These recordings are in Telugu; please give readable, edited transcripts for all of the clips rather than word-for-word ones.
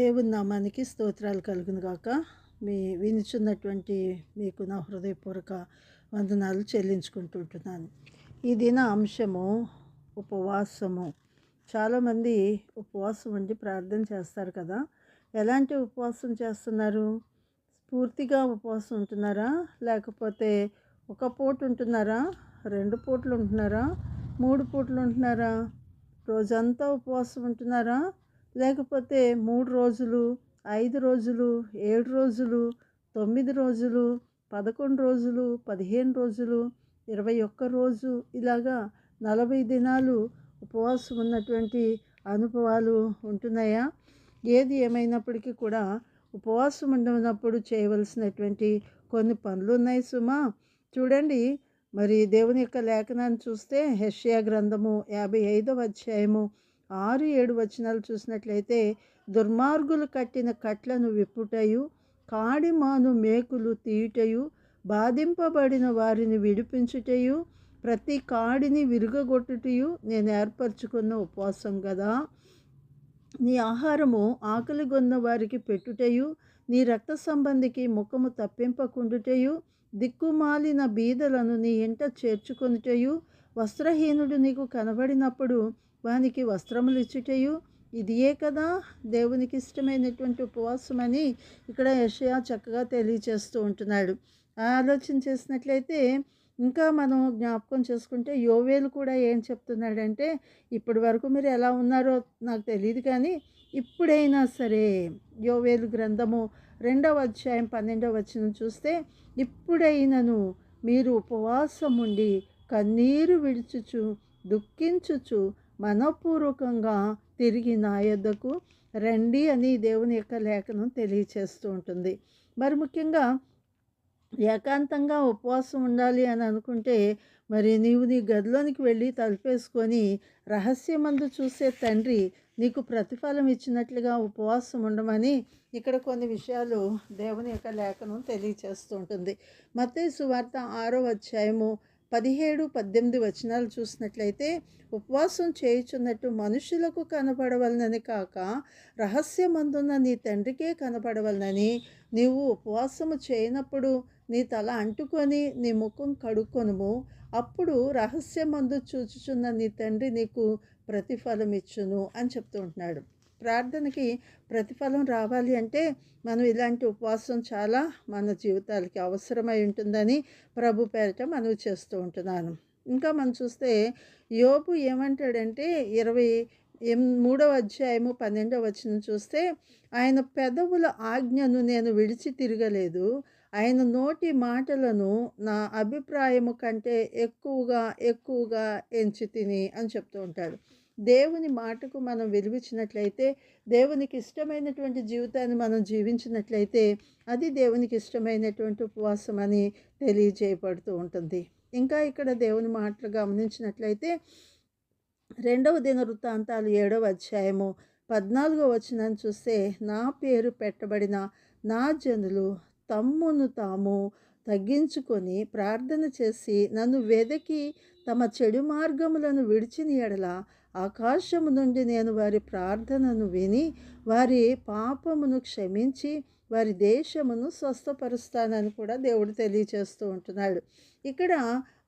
దేవుని నామానికి స్తోత్రాలు కలుగును గాక. వినుచున్నటువంటి మీకు నా హృదయపూర్వక వందనాలు చెల్లించుకుంటుంటున్నాను. ఈ దిన అంశము ఉపవాసము. చాలామంది ఉపవాసం ఉండి ప్రార్థన చేస్తారు కదా. ఎలాంటి ఉపవాసం చేస్తున్నారు? పూర్తిగా ఉపవాసం ఉంటున్నారా? లేకపోతే ఒక పూట ఉంటున్నారా? 2 పూటలు ఉంటున్నారా? 3 పూటలు ఉంటున్నారా? రోజంతా ఉపవాసం ఉంటున్నారా? లేకపోతే 3 రోజులు, 5 రోజులు, 7 రోజులు, 9 రోజులు, 11 రోజులు, 15 రోజులు, 21 రోజు, ఇలాగా 40 దినాలు ఉపవాసం ఉన్నటువంటి అనుభవాలు ఉంటున్నాయా? ఏది ఏమైనప్పటికీ కూడా ఉపవాసం ఉండనప్పుడు చేయవలసినటువంటి కొన్ని పనులు ఉన్నాయి సుమా. చూడండి, మరి దేవుని యొక్క లేఖనాన్ని చూస్తే యెషయా గ్రంథము 55వ అధ్యాయము 6-7 వచనాలు చూసినట్లయితే, దుర్మార్గులు కట్టిన కట్లను విప్పుటయు, కాడిమాను మేకులు తీయుటయు, బాధింపబడిన వారిని విడిపించుటయు, ప్రతి కాడిని విరుగగొట్టుటయు నేను ఏర్పరచుకున్న ఉపవాసం కదా. నీ ఆహారము ఆకలిగొన్న వారికి పెట్టుటయు, నీ రక్త సంబంధికి ముఖము తప్పింపకుండుటయు, దిక్కుమాలిన బీదలను నీ ఇంట చేర్చుకొనుటయు, వస్త్రహీనుడు నీకు కనబడినప్పుడు వానికి వస్త్రములు ఇచ్చుటయు, ఇదియే కదా దేవునికి ఇష్టమైనటువంటి ఉపవాసం అని ఇక్కడ యెషయా చక్కగా తెలియచేస్తూ ఉంటున్నాడు. ఆలోచన చేసినట్లయితే ఇంకా మనం జ్ఞాపకం చేసుకుంటే యోవేలు కూడా ఏం చెప్తున్నాడంటే, ఇప్పటి వరకు మీరు ఎలా ఉన్నారో నాకు తెలియదు కానీ ఇప్పుడైనా సరే, యోవేలు గ్రంథము 2వ అధ్యాయం 12వ వచనం చూస్తే, ఇప్పుడైనను మీరు ఉపవాసం ఉండి కన్నీరు విడుచుచు దుఃఖించుచు మనపూర్వకంగా తిరిగి నా యొద్దకు రండి అని దేవుని యొక్క లేఖనం తెలియచేస్తూ ఉంటుంది. మరి ముఖ్యంగా ఏకాంతంగా ఉపవాసం ఉండాలి అని అనుకుంటే, మరి నీవు నీ గదిలోనికి వెళ్ళి తలుపేసుకొని రహస్యమందు చూసే తండ్రి నీకు ప్రతిఫలం ఇచ్చినట్లుగా ఉపవాసం ఉండమని ఇక్కడ కొన్ని విషయాలు దేవుని యొక్క లేఖనం తెలియచేస్తూ ఉంటుంది. మత్తయి సువార్త 6వ అధ్యాయము 17-18 వచనాలు చూసినట్లయితే, ఉపవాసం చేయుచున్నట్టు మనుషులకు కనపడవలనని కాక రహస్యమందున్న నీ తండ్రికే కనపడవలనని నీవు ఉపవాసము చేయనప్పుడు నీ తల అంటుకొని నీ ముఖం కడుక్కొనుము. అప్పుడు రహస్యమందు చూచుచున్న నీ తండ్రి నీకు ప్రతిఫలం ఇచ్చును అని చెప్తూ ఉంటున్నాడు. ప్రార్థనకి ప్రతిఫలం రావాలి అంటే మనం ఇలాంటి ఉపవాసం చాలా మన జీవితాలకి అవసరమై ఉంటుందని ప్రభు పేరిట మనవి చేస్తూ ఉంటున్నాను. ఇంకా మనం చూస్తే యోబు ఏమంటాడంటే 23వ అధ్యాయము 12వ వచనం చూస్తే, ఆయన పెదవుల ఆజ్ఞను నేను విడిచి తిరగలేదు, ఆయన నోటి మాటలను నా అభిప్రాయము కంటే ఎక్కువగా ఎంచి తిని అని చెప్తూ ఉంటాడు. దేవుని మాటకు మనం విలువిచ్చినట్లయితే, దేవునికి ఇష్టమైనటువంటి జీవితాన్ని మనం జీవించినట్లయితే అది దేవునికి ఇష్టమైనటువంటి ఉపవాసం అని తెలియజేయబడుతూ ఉంటుంది. ఇంకా ఇక్కడ దేవుని మాటలు గమనించినట్లయితే 2వ దినవృత్తాంతాలు 7వ అధ్యాయము 14వ వచనాన్ని చూస్తే, నా పేరు పెట్టబడిన నా జనులు తమ్మును తాము తగ్గించుకొని ప్రార్థన చేసి నన్ను వెదకి తమ చెడు మార్గములను విడిచిన ఎడల ఆకాశము నుండి నేను వారి ప్రార్థనను విని వారి పాపమును క్షమించి వారి దేశమును స్వస్థపరుస్తానని కూడా దేవుడు తెలియచేస్తూ ఉంటున్నాడు. ఇక్కడ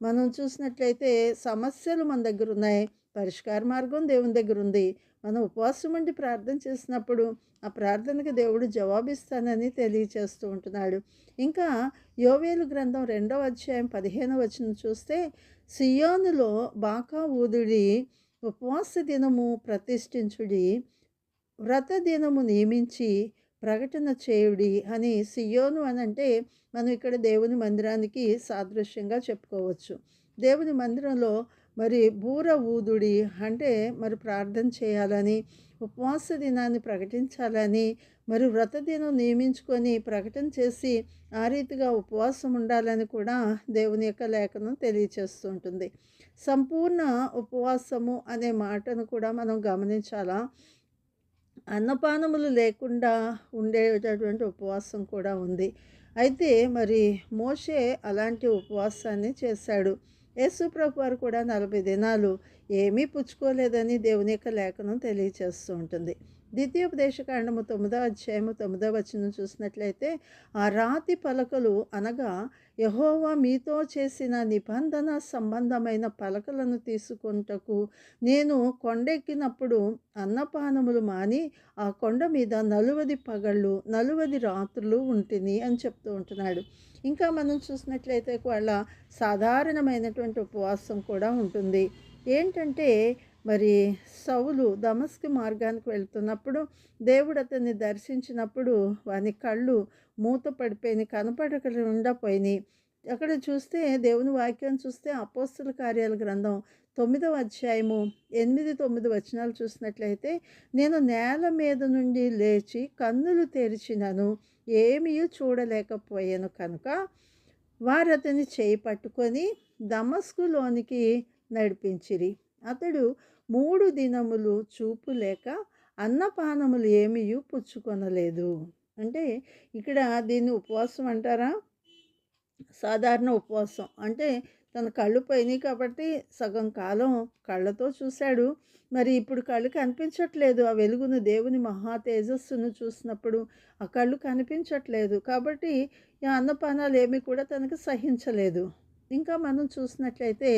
మనం చూసినట్లయితే సమస్యలు మన దగ్గర ఉన్నాయి, పరిష్కార మార్గం దేవుని దగ్గర ఉంది. మనం ఉపవాసం ఉండి ప్రార్థన చేసినప్పుడు ఆ ప్రార్థనకి దేవుడు జవాబిస్తానని తెలియచేస్తూ ఉంటున్నాడు. ఇంకా యోవేలు గ్రంథం 2వ అధ్యాయం 15వ వచనం చూస్తే, సియోనులో బాకా ఊదుడి, ఉపవాస దినము ప్రతిష్ఠించుడి, వ్రత దినము నియమించి ప్రకటన చేయుడి అని. సియోను అనంటే మనం ఇక్కడ దేవుని మందిరానికి సాదృశ్యంగా చెప్పుకోవచ్చు. దేవుని మందిరంలో మరి బూర ఊదుడి అంటే మరి ప్రార్థన చేయాలని, ఉపవాస దినాన్ని ప్రకటించాలని, మరి వ్రత దినం నియమించుకొని ప్రకటన చేసి ఆ రీతిగా ఉపవాసం ఉండాలని కూడా దేవుని యొక్క లేఖనం తెలియచేస్తూ ఉంటుంది. సంపూర్ణ ఉపవాసము అనే మాటను కూడా మనం గమనించాలా. అన్నపానములు లేకుండా ఉండేటటువంటి ఉపవాసం కూడా ఉంది. అయితే మరి మోషే అలాంటి ఉపవాసాన్ని చేశాడు. యేసు ప్రభు వారు కూడా 40 దినాలు ఏమీ పుచ్చుకోలేదని దేవుని యొక్క లేఖనం తెలియచేస్తూ ఉంటుంది. ద్వితీయోపదేశకాండము 9వ అధ్యాయము 9వ వచనం చూసినట్లయితే, ఆ రాతి పలకలు అనగా యెహోవా మీతో చేసిన నిబంధన సంబంధమైన పలకలను తీసుకొనుటకు నేను కొండెక్కినప్పుడు అన్నపానములు మాని ఆ కొండ మీద 40 పగళ్ళు 40 రాత్రులు ఉంటిని అని చెప్తూ ఉంటున్నాడు. ఇంకా మనం చూసినట్లయితే వాళ్ళ సాధారణమైనటువంటి ఉపవాసం కూడా ఉంటుంది. ఏంటంటే మరి సౌలు దమస్కు మార్గానికి వెళ్తున్నప్పుడు దేవుడు అతన్ని దర్శించినప్పుడు వాని కళ్ళు మూత పడిపోయినాయి, కనపడకుండా పోయినాయి. అక్కడ చూస్తే దేవుని వాక్యం చూస్తే అపోస్తల కార్యాల గ్రంథం 9వ అధ్యాయము 8, 9 వచనాలు చూసినట్లయితే, నేను నేల మీద నుండి లేచి కన్నులు తెరిచినను ఏమీ చూడలేకపోయాను కనుక వారు అతని చేయి పట్టుకొని దమస్కులోనికి నడిపించిరి. అతడు 3 దినములు చూపు లేక అన్నపానములు ఏమీ పుచ్చుకొనలేదు. అంటే ఇక్కడ దీన్ని ఉపవాసం అంటారా? సాధారణ ఉపవాసం. అంటే తన కళ్ళు పోయినాయి కాబట్టి సగం కాలం కళ్ళతో చూశాడు. మరి ఇప్పుడు కళ్ళు కనిపించట్లేదు. ఆ వెలుగును, దేవుని మహా తేజస్సును చూసినప్పుడు ఆ కళ్ళు కనిపించట్లేదు. కాబట్టి ఈ అన్నపానాలు ఏమీ కూడా తనకు సహించలేదు. ఇంకా మనం చూసినట్లయితే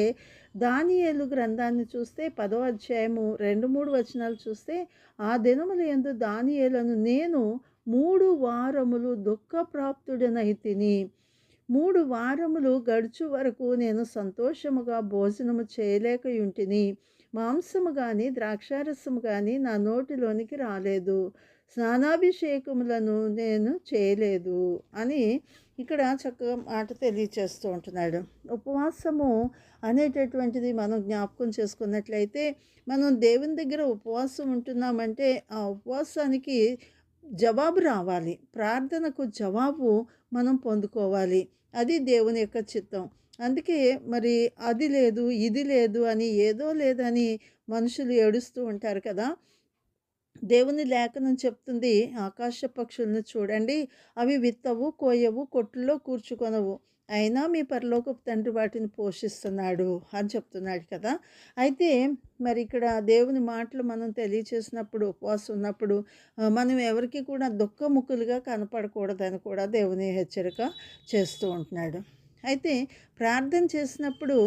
దానియేలు గ్రంథాన్ని చూస్తే 10వ అధ్యాయము 2, 3 వచనాలు చూస్తే, ఆ దినముల యందు దానియేలును నేను 3 వారములు దుఃఖప్రాప్తుడనైతిని. 3 వారములు గడుచు వరకు నేను సంతోషముగా భోజనము చేయలేకయుంటిని. మాంసము కానీ ద్రాక్షారసము కానీ నా నోటిలోనికి రాలేదు. స్నానాభిషేకములను నేను చేయలేదు అని ఇక్కడ చక్కగా మాట తెలియచేస్తూ ఉంటున్నాడు. ఉపవాసము అనేటటువంటిది మనం జ్ఞాపకం చేసుకున్నట్లయితే, మనం దేవుని దగ్గర ఉపవాసం ఉంటున్నామంటే ఆ ఉపవాసానికి జవాబు రావాలి. ప్రార్థనకు జవాబు మనం పొందుకోవాలి. అది దేవుని యొక్క చిత్తం. అందుకే మరి అది లేదు, ఇది లేదు అని, ఏదో లేదని మనుషులు ఏడుస్తూ ఉంటారు కదా. దేవుని లేఖనం చెప్తుంది, ఆకాశ పక్షులను చూడండి, అవి విత్తవు, కోయవు, కొట్టుల్లో కూర్చుకొనవు, అయినా మీ పరలోకపు తండ్రి వాటిని పోషిస్తున్నాడు అని చెప్తున్నాడు కదా. అయితే మరి ఇక్కడ దేవుని మాటలు మనం తెలియచేసినప్పుడు, ఉపవాసం ఉన్నప్పుడు మనం ఎవరికి కూడా దుఃఖముఖులుగా కనపడకూడదని కూడా దేవుని హెచ్చరిక చేస్తూ ఉంటున్నాడు. అయితే ప్రార్థన చేసినప్పుడు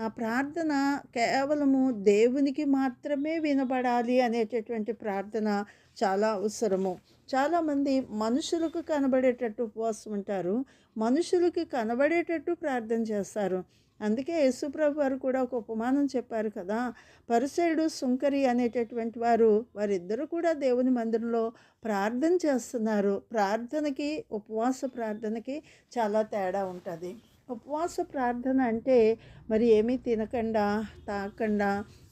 ఆ ప్రార్థన కేవలము దేవునికి మాత్రమే వినబడాలి అనేటటువంటి ప్రార్థన చాలా అవసరము. చాలామంది మనుషులకు కనబడేటట్టు ఉపవాసం ఉంటారు, మనుషులకి కనబడేటట్టు ప్రార్థన చేస్తారు. అందుకే యేసుప్రభు వారు కూడా ఒక ఉపమానం చెప్పారు కదా. పరిసయుడు, సుంకరి అనేటటువంటి వారిద్దరూ కూడా దేవుని మందిరంలో ప్రార్థన చేస్తున్నారు. ప్రార్థనకి, ఉపవాస ప్రార్థనకి చాలా తేడా ఉంటుంది. ఉపవాస ప్రార్థన అంటే మరి ఏమీ తినకుండా తాగకుండా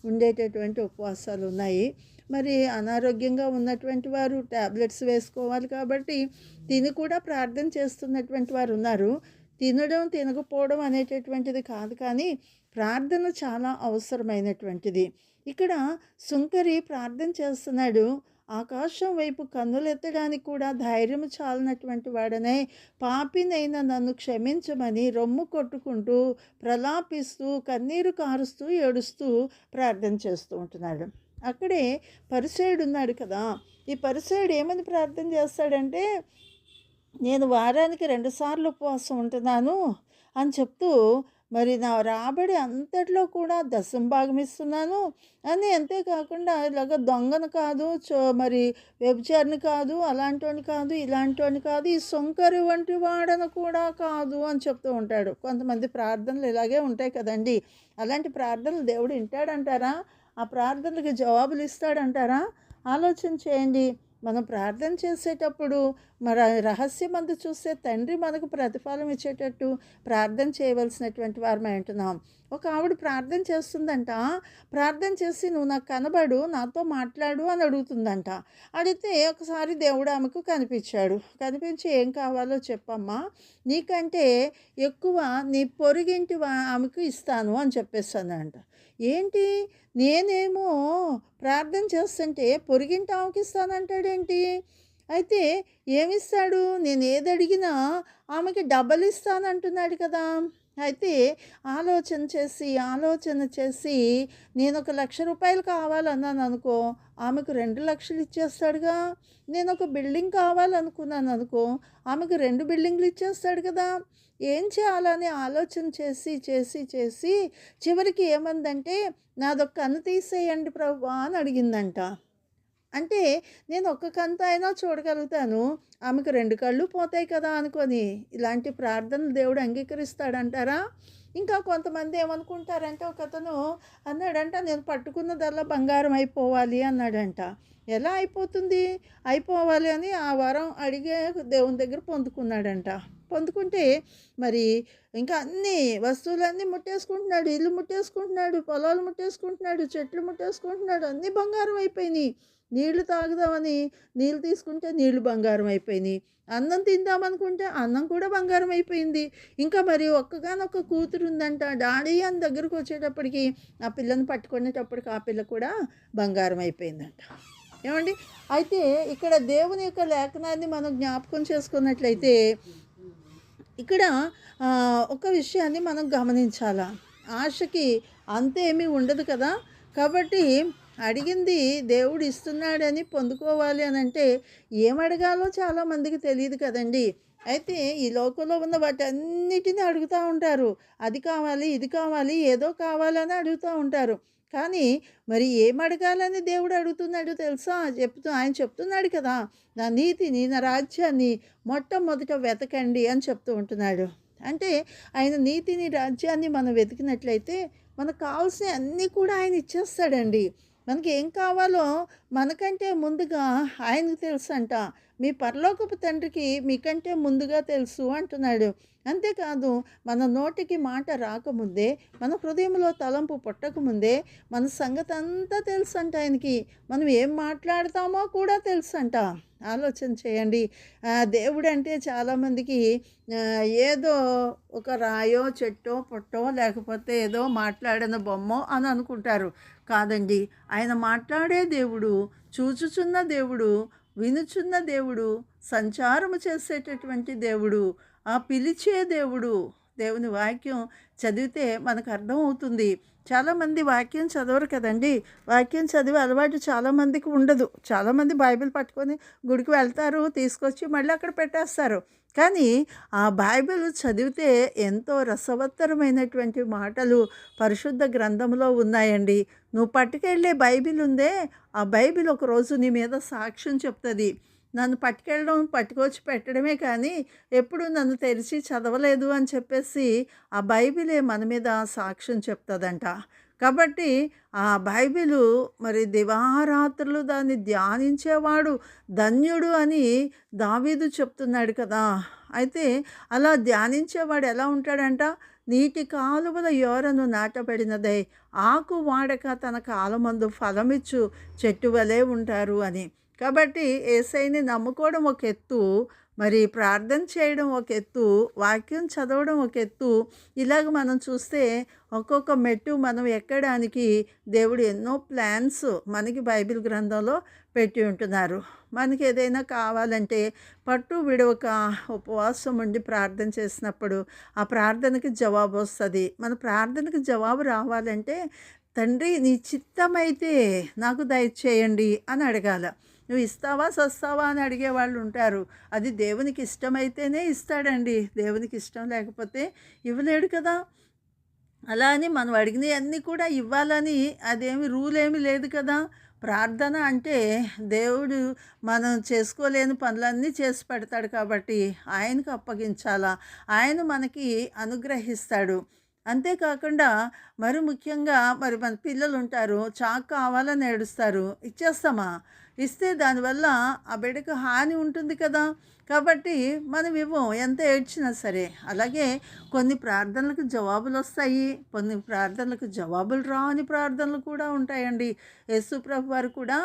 ఉండేటటువంటి ఉపవాసాలు ఉన్నాయి. మరి అనారోగ్యంగా ఉన్నటువంటి వారు ట్యాబ్లెట్స్ వేసుకోవాలి కాబట్టి తిని కూడా ప్రార్థన చేస్తున్నటువంటి వారు ఉన్నారు. తినడం తినకపోవడం అనేటటువంటిది కాదు, కానీ ప్రార్థన చాలా అవసరమైనటువంటిది. ఇక్కడ సుంకరి ప్రార్థన చేస్తున్నాడు. ఆకాశం వైపు కన్నులెత్తడానికి కూడా ధైర్యం చాలినటువంటి వాడనే, పాపినైనా నన్ను క్షమించమని రొమ్ము కొట్టుకుంటూ, ప్రలాపిస్తూ, కన్నీరు కారుస్తూ, ఏడుస్తూ ప్రార్థన చేస్తూ ఉంటున్నాడు. అక్కడే పరిసయుడు ఉన్నాడు కదా. ఈ పరిసయుడు ఏమని ప్రార్థన చేస్తాడంటే, నేను వారానికి 2 సార్లు ఉపవాసం ఉంటున్నాను అని చెప్తూ, మరి నా రాబడి అంతట్లో కూడా దశంభాగం ఇస్తున్నాను అని, అంతేకాకుండా ఇలాగ దొంగను కాదు, మరి వ్యభిచారిని కాదు, అలాంటివాడిని కాదు, ఇలాంటివాడిని కాదు, ఈ సొంకరి వంటి వాడను కూడా కాదు అని చెప్తూ ఉంటాడు. కొంతమంది ప్రార్థనలు ఇలాగే ఉంటాయి కదండి. అలాంటి ప్రార్థనలు దేవుడు వింటాడంటారా? ఆ ప్రార్థనలకు జవాబులు ఇస్తాడంటారా? ఆలోచన చేయండి. మనం ప్రార్థన చేసేటప్పుడు మరి రహస్యమందు చూస్తే తండ్రి మనకు ప్రతిఫలం ఇచ్చేటట్టు ప్రార్థన చేయవలసినటువంటి వారమై ఉంటున్నాం. ఒక ఆవిడ ప్రార్థన చేస్తుందంట. ప్రార్థన చేసి, నువ్వు నాకు కనబడు, నాతో మాట్లాడు అని అడుగుతుందంట. అడిగితే ఒకసారి దేవుడు ఆమెకు కనిపించాడు. కనిపించి, ఏం కావాలో చెప్పమ్మా, నీకంటే ఎక్కువ నీ పొరుగింటి ఆమెకు ఇస్తాను అని చెప్పేస్తానంట. ఏంటి, నేనేమో ప్రార్థన చేస్తుంటే పొరుగింటి ఆమెకి ఇస్తానంటాడేంటి? అయితే ఏమిస్తాడు? నేను ఏది అడిగినా ఆమెకి డబల్ ఇస్తానంటున్నాడు కదా. అయితే ఆలోచన చేసి నేను ఒక 1,00,000 కావాలన్నాను అనుకో, ఆమెకు 2,00,000 ఇచ్చేస్తాడుగా. నేను ఒక బిల్డింగ్ కావాలనుకున్నాను అనుకో, ఆమెకు 2 బిల్డింగ్లు ఇచ్చేస్తాడు కదా. ఏం చేయాలని ఆలోచన చేసి చివరికి ఏమందంటే, నాదొక కన్ను తీసేయండి ప్రభువా అని అడిగిందంట. అంటే నేను ఒక్క కంత అయినా చూడగలుగుతాను, ఆమెకు 2 కళ్ళు పోతాయి కదా అనుకొని. ఇలాంటి ప్రార్థనలు దేవుడు అంగీకరిస్తాడంటారా? ఇంకా కొంతమంది ఏమనుకుంటారంటే, ఒకతను అన్నాడంట, నేను పట్టుకున్నదల్లా బంగారం అయిపోవాలి అన్నాడంట. ఎలా అయిపోతుంది? అయిపోవాలి అని ఆ వరం అడిగే దేవుని దగ్గర పొందుకున్నాడంట. పొందుకుంటే మరి ఇంకా అన్ని వస్తువులన్నీ ముట్టేసుకుంటున్నాడు, ఇల్లు ముట్టేసుకుంటున్నాడు, పొలాలు ముట్టేసుకుంటున్నాడు, చెట్లు ముట్టేసుకుంటున్నాడు, అన్నీ బంగారం అయిపోయినాయి. నీళ్లు తాగుదామని నీళ్ళు తీసుకుంటే నీళ్లు బంగారం అయిపోయినాయి. అన్నం తిందామనుకుంటే అన్నం కూడా బంగారం అయిపోయింది. ఇంకా మరి ఒక్కగానొక్క కూతురు ఉందంట. డాడీ అని దగ్గరకు వచ్చేటప్పటికి ఆ పిల్లని పట్టుకునేటప్పటికి ఆ పిల్ల కూడా బంగారం అయిపోయిందంట. ఏమండి? అయితే ఇక్కడ దేవుని యొక్క లేఖనాన్ని మనం జ్ఞాపకం చేసుకున్నట్లయితే ఇక్కడ ఒక విషయాన్ని మనం గమనించాలా. ఆశకి అంతేమీ ఉండదు కదా. కాబట్టి అడిగింది దేవుడు ఇస్తున్నాడని పొందుకోవాలి అని అంటే ఏమడగాలో చాలామందికి తెలియదు కదండి. అయితే ఈ లోకంలో ఉన్న వాటన్నిటిని అడుగుతూ ఉంటారు. అది కావాలి, ఇది కావాలి, ఏదో కావాలని అడుగుతూ ఉంటారు. కానీ మరి ఏమడగాలని దేవుడు అడుగుతున్నాడు తెలుసా? ఆయన చెప్తున్నాడు కదా, నా నీతిని, నా రాజ్యాన్ని మొట్టమొదట వెతకండి అని చెప్తూ ఉంటున్నాడు. అంటే ఆయన నీతిని, రాజ్యాన్ని మనం వెతికినట్లయితే మనకు కావాల్సిన అన్నీ కూడా ఆయన ఇచ్చేస్తాడండి. మనకి ఏం కావాలో మనకంటే ముందుగా ఆయనకు తెలుసు అంట. మీ పరలోకపు తండ్రికి మీకంటే ముందుగా తెలుసు అంటున్నాడు. అంతేకాదు, మన నోటికి మాట రాకముందే, మన హృదయంలో తలంపు పుట్టకముందే మన సంగతి అంతా తెలుసు అంట ఆయనకి. మనం ఏం మాట్లాడతామో కూడా తెలుసు అంట. ఆలోచన చేయండి. దేవుడు అంటే చాలామందికి ఏదో ఒక రాయో, చెట్టో, పుట్టో, లేకపోతే ఏదో మాట్లాడిన బొమ్మో అని అనుకుంటారు. కాదండి, ఆయన మాట్లాడే దేవుడు, చూచుచున్న దేవుడు, వినుచున్న దేవుడు, సంచారము చేసేటటువంటి దేవుడు, ఆ పిలిచే దేవుడు. దేవుని వాక్యం చదివితే మనకు అర్థమవుతుంది. చాలామంది వాక్యం చదవరు కదండి. వాక్యం చదివే అలవాటు చాలామందికి ఉండదు. చాలామంది బైబిల్ పట్టుకొని గుడికి వెళ్తారు, తీసుకొచ్చి మళ్ళీ అక్కడ పెట్టేస్తారు. కానీ ఆ బైబిల్ చదివితే ఎంతో రసవత్తరమైనటువంటి మాటలు పరిశుద్ధ గ్రంథంలో ఉన్నాయండి. నువ్వు పట్టుకెళ్ళే బైబిల్ ఉందే, ఆ బైబిల్ ఒకరోజు నీ మీద సాక్ష్యం చెప్తుంది. నన్ను పట్టుకొచ్చి పెట్టడమే కానీ ఎప్పుడు నన్ను తెరిచి చదవలేదు అని చెప్పేసి ఆ బైబిలే మన మీద సాక్ష్యం చెప్తుందంట. కాబట్టి ఆ బైబిలు మరి దివారాత్రులు దాన్ని ధ్యానించేవాడు ధన్యుడు అని దావీదు చెప్తున్నాడు కదా. అయితే అలా ధ్యానించేవాడు ఎలా ఉంటాడంట? నీటి కాలువల యోరను నాటబడినదై ఆకు వాడక తన కాలమందు ఫలమిచ్చు చెట్టు వలె ఉంటారు అని. కాబట్టి యేసయ్యని నమ్ముకోవడం ఒక ఎత్తు, మరి ప్రార్థన చేయడం ఒక ఎత్తు, వాక్యం చదవడం ఒక ఎత్తు. ఇలాగ మనం చూస్తే ఒక్కొక్క మెట్టు మనం ఎక్కడానికి దేవుడు ఎన్నో ప్లాన్స్ మనకి బైబిల్ గ్రంథంలో పెట్టి ఉంటున్నారు. మనకి ఏదైనా కావాలంటే పట్టు విడవక ఉపవాసం ఉండి ప్రార్థన చేసినప్పుడు ఆ ప్రార్థనకి జవాబు వస్తుంది. మన ప్రార్థనకి జవాబు రావాలంటే, తండ్రి నీ చిత్తమైతే నాకు దయచేయండి అని అడగాల. నువ్వు ఇస్తావా సస్తావా అని అడిగేవాళ్ళు ఉంటారు. అది దేవునికి ఇష్టమైతేనే ఇస్తాడండి. దేవునికి ఇష్టం లేకపోతే ఇవ్వలేడు కదా. అలా అని మనం అడిగినవన్నీ కూడా ఇవ్వాలని అదేమి రూల్ ఏమీ లేదు కదా. ప్రార్థన అంటే దేవుడు మనం చేసుకోలేని పనులన్నీ చేసి పెడతాడు కాబట్టి ఆయనకు అప్పగించాలా, ఆయన మనకి అనుగ్రహిస్తాడు. అంతేకాకుండా మరి ముఖ్యంగా మరి మన పిల్లలు ఉంటారు, చాకు కావాలని ఏడుస్తారు, ఇచ్చేస్తామా? ఇస్తే దానివల్ల ఆ బిడ్డకు హాని ఉంటుంది కదా. కాబట్టి మనం ఇవ్వం ఎంత ఏడ్చినా సరే. అలాగే కొన్ని ప్రార్థనలకు జవాబులు వస్తాయి, కొన్ని ప్రార్థనలకు జవాబులు రాని ప్రార్థనలు కూడా ఉంటాయండి. యేసు ప్రభు వారు కూడా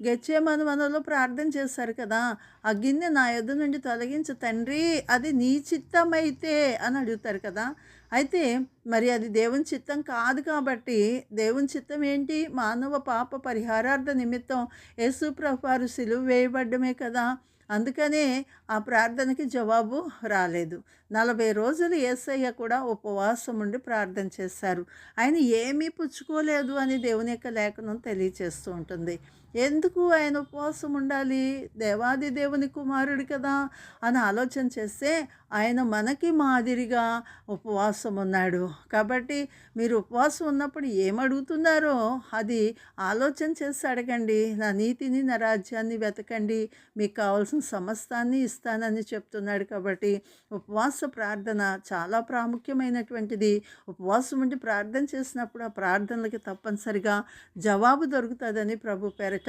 గెత్సేమనే వనంలో ప్రార్థన చేశారు కదా. ఆ గిన్నె నా యొద్ద నుండి తొలగించు తండ్రి, అది నీ చిత్తమైతే అని అడుగుతారు కదా. అయితే మరి అది దేవుని చిత్తం కాదు కాబట్టి, దేవుని చిత్తం ఏంటి? మానవ పాప పరిహారార్థ నిమిత్తం యేసు ప్రభు వారు సిలువ వేయబడ్డమే కదా. అందుకనే ఆ ప్రార్థనకి జవాబు రాలేదు. 40 రోజులు యేసయ్య కూడా ఉపవాసం ఉండి ప్రార్థన చేశారు. ఆయన ఏమీ పుచ్చుకోలేదు అని దేవుని యొక్క లేఖనం తెలియచేస్తూ ఉంటుంది. ఎందుకు ఆయన ఉపవాసం ఉండాలి? దేవాది దేవుని కుమారుడు కదా అని ఆలోచన చేస్తే ఆయన మనకి మాదిరిగా ఉపవాసం ఉన్నాడు. కాబట్టి మీరు ఉపవాసం ఉన్నప్పుడు ఏమడుగుతున్నారో అది ఆలోచన చేసి అడగండి. నా నీతిని, నా రాజ్యాన్ని వెతకండి, మీకు కావాల్సిన సమస్తాన్ని ఇస్తానని చెప్తున్నాడు. కాబట్టి ఉపవాస ప్రార్థన చాలా ప్రాముఖ్యమైనటువంటిది. ఉపవాసం ఉండి ప్రార్థన చేసినప్పుడు ఆ ప్రార్థనలకి తప్పనిసరిగా జవాబు దొరుకుతుందని ప్రభు పేరట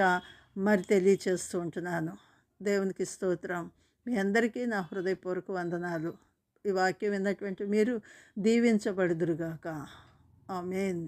మరి తెలియచేస్తూ ఉంటున్నాను. దేవునికి స్తోత్రం. మీ అందరికీ నా హృదయపూర్వక వందనాలు. ఈ వాక్యం విన్నటువంటి మీరు దీవించబడుదురుగాక. ఆమేన్.